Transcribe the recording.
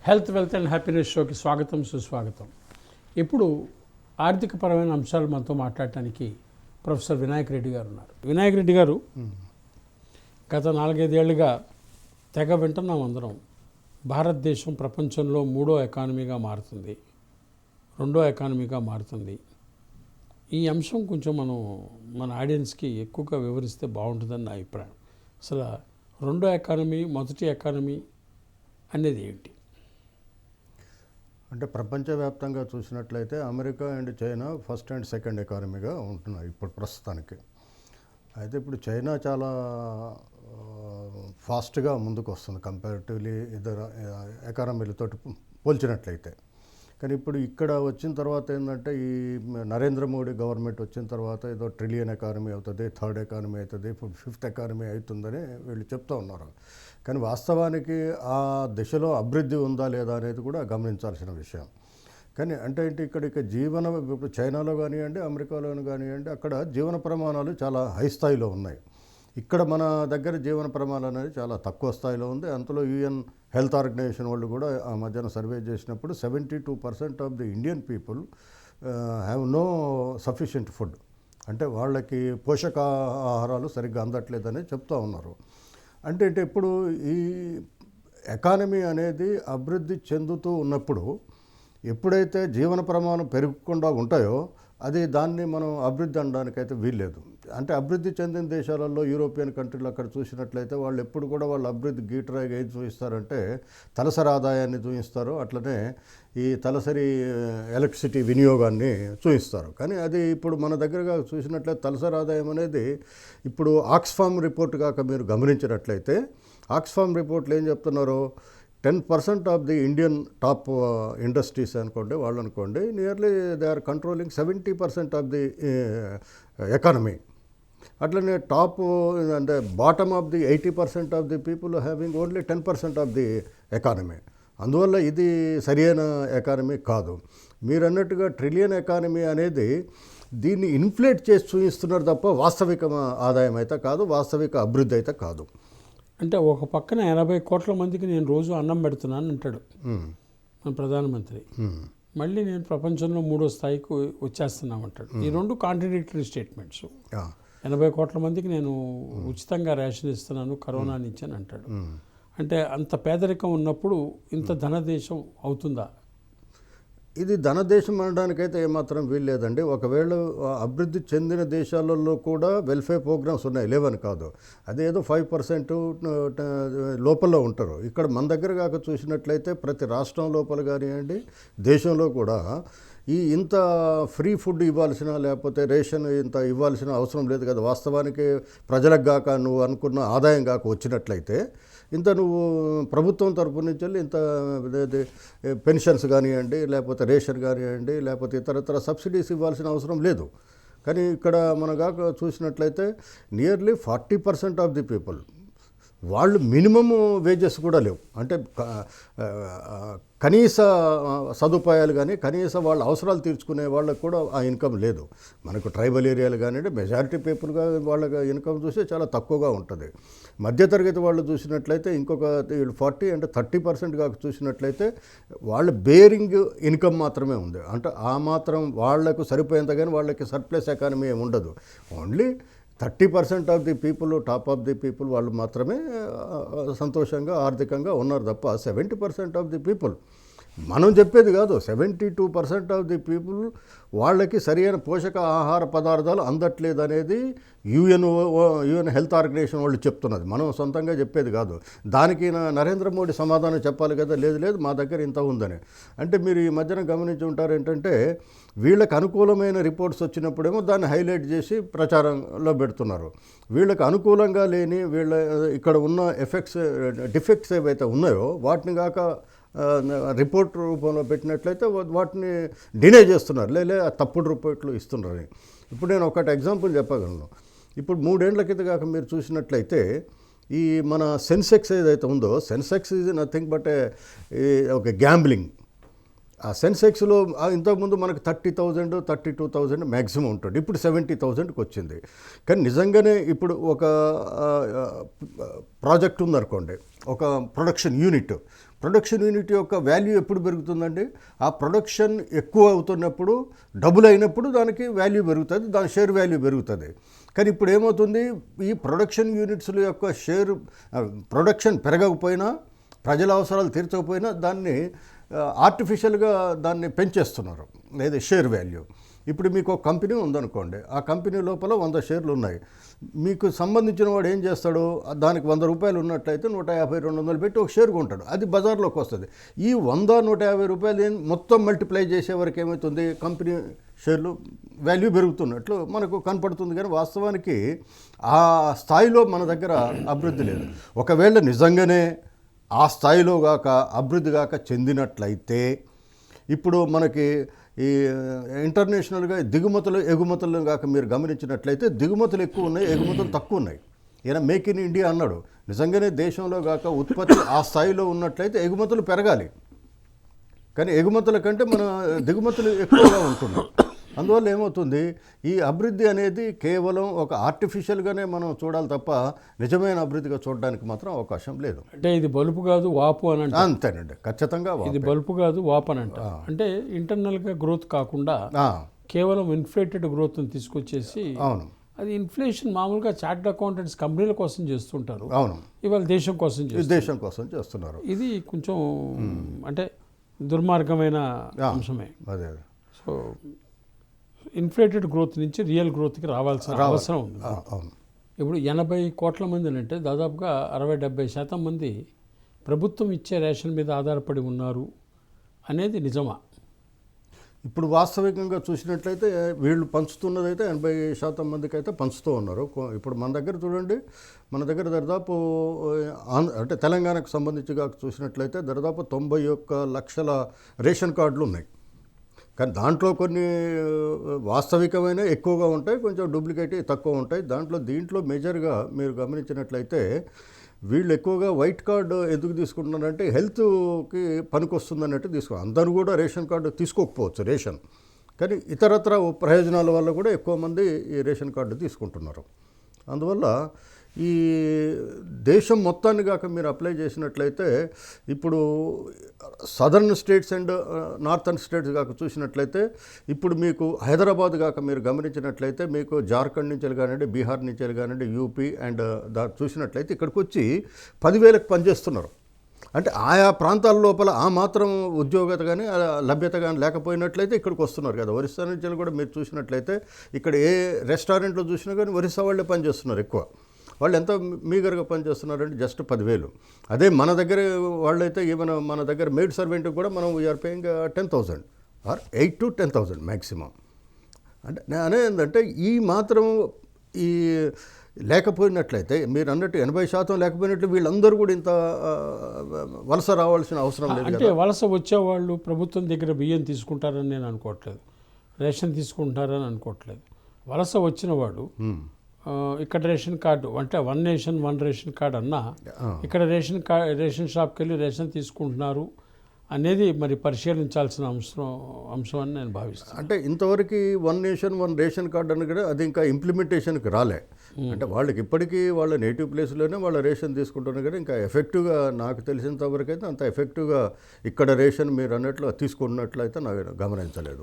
Health wealth and happiness షోకి స్వాగతం సుస్వాగతం. ఇప్పుడు ఆర్థికపరమైన అంశాలు మనతో మాట్లాడటానికి ప్రొఫెసర్ వినాయక్ రెడ్డి గారు ఉన్నారు. వినాయక్ రెడ్డి గారు గత 4-5 ఏళ్లుగా తెగ వింటున్నాం అందరం. భారతదేశం ప్రపంచంలో 3వ ఎకానమీగా మారుతుంది, 2వ ఎకానమీగా మారుతుంది. ఈ అంశం కొంచెం మన ఆడియన్స్కి ఎక్కువగా వివరిస్తే బాగుంటుందని నా అభిప్రాయం. అసలు 2వ ఎకానమీ, మొదటి ఎకానమీ అనేది ఏంటి? అంటే ప్రపంచవ్యాప్తంగా చూసినట్లయితే America and China first and second ఎకానమీగా ఉంటున్నాయి ఇప్పుడు ప్రస్తుతానికి. అయితే ఇప్పుడు చైనా చాలా ఫాస్ట్గా ముందుకు వస్తుంది కంపారిటివ్లీ ఇతర ఎకానమీలతో పోల్చినట్లయితే. కానీ ఇప్పుడు ఇక్కడ వచ్చిన తర్వాత ఏంటంటే ఈ నరేంద్ర మోడీ గవర్నమెంట్ వచ్చిన తర్వాత ఏదో ట్రిలియన్ ఎకానమీ అవుతుంది, థర్డ్ ఎకానమీ అవుతుంది, ఇప్పుడు ఫిఫ్త్ ఎకానమీ అవుతుందని వీళ్ళు చెప్తూ ఉన్నారు. కానీ వాస్తవానికి ఆ దిశలో అభివృద్ధి ఉందా లేదా అనేది కూడా గమనించాల్సిన విషయం. కానీ అంటే ఏంటి ఇక్కడ ఇప్పుడు చైనాలో కానివ్వండి, అమెరికాలో కానివ్వండి, అక్కడ జీవన ప్రమాణాలు చాలా హై స్థాయిలో ఉన్నాయి. ఇక్కడ మన దగ్గర జీవన ప్రమాణాలు అనేది చాలా తక్కువ స్థాయిలో ఉంది. అంతలో యుఎన్ హెల్త్ ఆర్గనైజేషన్ వాళ్ళు కూడా ఆ మధ్యన సర్వే చేసినప్పుడు 72% of the Indian people have no sufficient food, అంటే వాళ్ళకి పోషకాహారాలు సరిగ్గా అందట్లేదని చెప్తూ ఉన్నారు. అంటే ఇప్పుడు ఈ ఎకానమీ అనేది అభివృద్ధి చెందుతూ ఉన్నప్పుడు ఎప్పుడైతే జీవన ప్రమాణం పెరగకుండా ఉంటాయో దాన్ని మనం అభివృద్ధి అనడానికైతే వీల్లేదు. అంటే అభివృద్ధి చెందిన దేశాలలో యూరోపియన్ కంట్రీలు అక్కడ చూసినట్లయితే వాళ్ళు ఎప్పుడు కూడా వాళ్ళ అభివృద్ధి గీటరాయిగా ఏది చూపిస్తారంటే తలసరి ఆదాయాన్ని చూపిస్తారు, అట్లనే ఈ తలసరి ఎలక్ట్రిసిటీ వినియోగాన్ని చూపిస్తారు. కానీ అది ఇప్పుడు మన దగ్గరగా చూసినట్లయితే తలసరి ఆదాయం అనేది ఇప్పుడు ఆక్స్ఫామ్ రిపోర్ట్ కాక మీరు గమనించినట్లయితే ఆక్స్ఫామ్ రిపోర్ట్లు ఏం చెప్తున్నారో 10% of the Indian top industries అనుకోండి, వాళ్ళు అనుకోండి nearly they are controlling 70% of the economy. అట్లనే టాప్ అంటే bottom of the 80% of the people having only 10% of the economy. అందువల్ల ఇది సరియైన ఎకానమీ కాదు. మీరు అన్నట్టుగా ట్రిలియన్ ఎకానమీ అనేది దీన్ని ఇన్ఫ్లేట్ చేసి చూపిస్తున్నారు తప్ప వాస్తవిక ఆదాయం అయితే కాదు, వాస్తవిక అభివృద్ధి అయితే కాదు. అంటే ఒక పక్కన 80 కోట్ల మందికి నేను రోజు అన్నం పెడుతున్నాను అంటాడు మన ప్రధానమంత్రి. మళ్ళీ నేను ప్రపంచంలో 3వ స్థాయికి వచ్చేస్తున్నామంటాడు. ఈ రెండు కాంట్రడిక్టరీ స్టేట్మెంట్స్. 80 కోట్ల మందికి నేను ఉచితంగా రేషన్ ఇస్తున్నాను కరోనా నుంచి అని అంటాడు. అంటే అంత పేదరికం ఉన్నప్పుడు ఇంత ధనదేశం అవుతుందా? ఇది ధనదేశం అనడానికైతే ఏమాత్రం వీల్లేదండి. ఒకవేళ అభివృద్ధి చెందిన దేశాలలో కూడా వెల్ఫేర్ ప్రోగ్రామ్స్ ఉన్నాయి, లేవని కాదు. అదేదో 5% లోపల ఉంటారు. ఇక్కడ మన దగ్గర కాక చూసినట్లయితే ప్రతి రాష్ట్రం లోపల కానివ్వండి, దేశంలో కూడా ఇంత ఫ్రీ ఫుడ్ ఇవ్వాల్సిన లేకపోతే రేషన్ ఇంత ఇవ్వాల్సిన అవసరం లేదు కదా. వాస్తవానికి ప్రజలకు కాక నువ్వు అనుకున్న ఆదాయం కాక వచ్చినట్లయితే ఇంత నువ్వు ప్రభుత్వం తరపు నుంచి ఇంత పెన్షన్స్ కానివ్వండి, లేకపోతే రేషన్ కానివ్వండి, లేకపోతే ఇతరత్ర సబ్సిడీస్ ఇవ్వాల్సిన అవసరం లేదు. కానీ ఇక్కడ మన కాక చూసినట్లయితే నియర్లీ 40% ఆఫ్ ది పీపుల్ వాళ్ళు మినిమమ్ వేజెస్ కూడా లేవు. అంటే కనీస సదుపాయాలు కానీ కనీస వాళ్ళ అవసరాలు తీర్చుకునే వాళ్ళకు కూడా ఆ ఇన్కమ్ లేదు. మనకు ట్రైబల్ ఏరియాలు కానివ్వండి, మెజారిటీ పీపుల్గా వాళ్ళ ఇన్కమ్ చూస్తే చాలా తక్కువగా ఉంటుంది. మధ్యతరగతి వాళ్ళు చూసినట్లయితే ఇంకొక 40 అంటే 30% కాక చూసినట్లయితే వాళ్ళ బేరింగ్ ఇన్కమ్ మాత్రమే ఉంది. అంటే ఆ మాత్రం వాళ్లకు సరిపోయేంత కానీ వాళ్ళకి సర్ప్లస్ ఎకానమీ ఏమి ఉండదు. Only 30% of the people, top of the people వాళ్ళు మాత్రమే సంతోషంగా ఆర్థికంగా ఉన్నారు తప్ప 70% ఆఫ్ ది పీపుల్ మనం చెప్పేది కాదు. 72% ఆఫ్ ది పీపుల్ వాళ్ళకి సరైన పోషక ఆహార పదార్థాలు అందట్లేదు అనేది యుఎన్ హెల్త్ ఆర్గనైజేషన్ వాళ్ళు చెప్తున్నది, మనం సొంతంగా చెప్పేది కాదు. దానికి నరేంద్ర మోడీ సమాధానం చెప్పాలి కదా, లేదు మా దగ్గర ఇంత ఉందని. అంటే మీరు ఈ మధ్యన గమనించి ఉంటారు ఏంటంటే వీళ్ళకి అనుకూలమైన రిపోర్ట్స్ వచ్చినప్పుడేమో దాన్ని హైలైట్ చేసి ప్రచారంలో పెడుతున్నారు. వీళ్ళకి అనుకూలంగా లేని ఇక్కడ ఉన్న డిఫెక్ట్స్ ఏవైతే ఉన్నాయో వాటిని కాక రిపోర్ట్ రూపంలో పెట్టినట్లయితే వాటిని డినే చేస్తున్నారు, తప్పుడు రిపోర్ట్లు ఇస్తున్నారని. ఇప్పుడు నేను ఒకటి ఎగ్జాంపుల్ చెప్పగలను. ఇప్పుడు 3 ఏళ్ల కింద కాక మీరు చూసినట్లయితే ఈ మన సెన్సెక్స్ ఏదైతే ఉందో, సెన్సెక్స్ ఈజ్ నథింగ్ బట్ ఒక గ్యాంబ్లింగ్. ఆ సెన్సెక్స్లో ఇంతకుముందు మనకు 30,000 32,000 మ్యాక్సిమం ఉంటుంది, ఇప్పుడు 70,000కి వచ్చింది. కానీ నిజంగానే ఇప్పుడు ఒక ప్రాజెక్ట్ ఉందనుకోండి, ఒక ప్రొడక్షన్ యూనిట్ యొక్క వాల్యూ ఎప్పుడు పెరుగుతుందండి? ఆ ప్రొడక్షన్ ఎక్కువ అవుతున్నప్పుడు, డబుల్ అయినప్పుడు దానికి వాల్యూ పెరుగుతుంది, దాని షేర్ వాల్యూ పెరుగుతుంది. కానీ ఇప్పుడు ఏమవుతుంది, ఈ ప్రొడక్షన్ యూనిట్స్ల యొక్క షేర్ ప్రొడక్షన్ పెరగకపోయినా, ప్రజల అవసరాలు తీర్చకపోయినా దాన్ని ఆర్టిఫిషియల్గా దాన్ని పెంచేస్తున్నారు, లేదా షేర్ వాల్యూ. ఇప్పుడు మీకు ఒక కంపెనీ ఉందనుకోండి, ఆ కంపెనీ లోపల 100 షేర్లు ఉన్నాయి. మీకు సంబంధించిన వాడు ఏం చేస్తాడు, దానికి 100 రూపాయలు ఉన్నట్లయితే 150-200 పెట్టి ఒక షేర్ కొంటాడు, అది బజార్లోకి వస్తుంది. ఈ 100-150 రూపాయలు మొత్తం మల్టిప్లై చేసే వరకు ఏమవుతుంది, కంపెనీ షేర్లు వాల్యూ పెరుగుతున్నట్లు మనకు కనపడుతుంది. కానీ వాస్తవానికి ఆ స్థాయిలో మన దగ్గర అభివృద్ధి లేదు. ఒకవేళ నిజంగానే ఆ స్థాయిలో గాక అభివృద్ధి గాక చెందినట్లయితే, ఇప్పుడు మనకి ఈ ఇంటర్నేషనల్గా దిగుమతులు ఎగుమతులను కాక మీరు గమనించినట్లయితే దిగుమతులు ఎక్కువ ఉన్నాయి, ఎగుమతులు తక్కువ ఉన్నాయి. ఈయన మేక్ ఇన్ ఇండియా అన్నాడు, నిజంగానే దేశంలో కాక ఉత్పత్తి ఆ స్థాయిలో ఉన్నట్లయితే ఎగుమతులు పెరగాలి. కానీ ఎగుమతుల కంటే మన దిగుమతులు ఎక్కువగా ఉంటున్నాయి. అందువల్ల ఏమవుతుంది, ఈ అభివృద్ధి అనేది కేవలం ఒక ఆర్టిఫిషియల్గానే మనం చూడాలి తప్ప నిజమైన అభివృద్ధిగా చూడడానికి మాత్రం అవకాశం లేదు. అంటే ఇది బలుపు కాదు వాపు అని అంటే అంతేనండి, ఖచ్చితంగా ఇది బలుపు కాదు వాపు అని అంట. అంటే ఇంటర్నల్గా గ్రోత్ కాకుండా కేవలం ఇన్ఫ్లేటెడ్ గ్రోత్ని తీసుకొచ్చేసి, అవును, అది ఇన్ఫ్లేషన్ మామూలుగా చార్టెడ్ అకౌంటెంట్స్ కంపెనీల కోసం చేస్తుంటారు, అవును, ఇవాళ దేశం కోసం చేస్తున్నారు. ఇది కొంచెం అంటే దుర్మార్గమైన అంశమే. అదే. సో ఇన్ఫ్లేటెడ్ గ్రోత్ నుంచి రియల్ గ్రోత్కి రావాల్సిన అవసరం ఉంది. ఇప్పుడు 80 కోట్ల మంది అంటే దాదాపుగా 60-70% మంది ప్రభుత్వం ఇచ్చే రేషన్ మీద ఆధారపడి ఉన్నారు అనేది నిజమా? ఇప్పుడు వాస్తవికంగా చూసినట్లయితే వీళ్ళు పంచుతున్నదైతే 80% మందికి అయితే పంచుతూ ఉన్నారు. ఇప్పుడు మన దగ్గర చూడండి, మన దగ్గర దాదాపు అంటే తెలంగాణకు సంబంధించి చూసినట్లయితే దాదాపు 91 లక్షల రేషన్ కార్డులు ఉన్నాయి. కానీ దాంట్లో కొన్ని వాస్తవికమైన ఎక్కువగా ఉంటాయి, కొంచెం డూప్లికేట్ తక్కువ ఉంటాయి. దీంట్లో మేజర్గా మీరు గమనించినట్లయితే వీళ్ళు ఎక్కువగా వైట్ కార్డు ఎందుకు తీసుకుంటున్నారంటే హెల్త్కి పనికొస్తుంది అన్నట్టు తీసుకోవాలి. అందరూ కూడా రేషన్ కార్డు తీసుకోకపోవచ్చు రేషన్, కానీ ఇతరత్ర ప్రయోజనాల వల్ల కూడా ఎక్కువ మంది ఈ రేషన్ కార్డు తీసుకుంటున్నారు. అందువల్ల ఈ దేశం మొత్తాన్ని కాక మీరు అప్లై చేసినట్లయితే, ఇప్పుడు southern states and northern states కాక చూసినట్లయితే, ఇప్పుడు మీకు హైదరాబాద్ కాక మీరు గమనించినట్లయితే మీకు జార్ఖండ్ నుంచి కానివ్వండి, బీహార్ నుంచి కానివ్వండి, యూపీ అండ్ చూసినట్లయితే ఇక్కడికి వచ్చి 10,000కి పనిచేస్తున్నారు. అంటే ఆయా ప్రాంతాల లోపల ఆ మాత్రం ఉద్యోగత కానీ లభ్యత కానీ లేకపోయినట్లయితే ఇక్కడికి వస్తున్నారు కదా. ఒరిస్సా నుంచి కూడా మీరు చూసినట్లయితే ఇక్కడ ఏ రెస్టారెంట్లో చూసినా కానీ ఒరిస్సా వాళ్ళే పనిచేస్తున్నారు ఎక్కువ. వాళ్ళు ఎంత మీగర్గా పనిచేస్తున్నారంటే జస్ట్ 10,000. అదే మన దగ్గర వాళ్ళైతే ఈవెన్ మన దగ్గర మెయిడ్ సర్వెంట్కి కూడా మనం we are paying 10,000 or 8 to 10,000 maximum. అంటే నేను అనేది ఏంటంటే ఈ మాత్రం ఈ లేకపోయినట్లయితే మీరు అన్నట్టు 80% లేకపోయినట్లు వీళ్ళందరూ కూడా ఇంత వలస రావాల్సిన అవసరం లేదు. అంటే వలస వచ్చేవాళ్ళు ప్రభుత్వం దగ్గర బియ్యం తీసుకుంటారని నేను అనుకోవట్లేదు, రేషన్ తీసుకుంటారని అనుకోవట్లేదు. వలస వచ్చిన వాడు ఇక్కడ రేషన్ కార్డు అంటే 1 నేషన్ 1 రేషన్ కార్డు అన్నా ఇక్కడ రేషన్ షాప్కి వెళ్ళి రేషన్ తీసుకుంటున్నారు అనేది మరి పరిశీలించాల్సిన అంశం అని నేను భావిస్తాను. అంటే ఇంతవరకు 1 నేషన్ 1 రేషన్ కార్డు అని కూడా అది ఇంకా ఇంప్లిమెంటేషన్కి రాలే. అంటే వాళ్ళకి ఇప్పటికీ వాళ్ళ నేటివ్ ప్లేస్లోనే వాళ్ళ రేషన్ తీసుకుంటున్నారు కదా. ఇంకా ఎఫెక్టివ్గా నాకు తెలిసినంతవరకు అయితే అంత ఎఫెక్టివ్గా ఇక్కడ రేషన్ మీరు అన్నట్లు తీసుకున్నట్లయితే నాకు గమనించలేదు.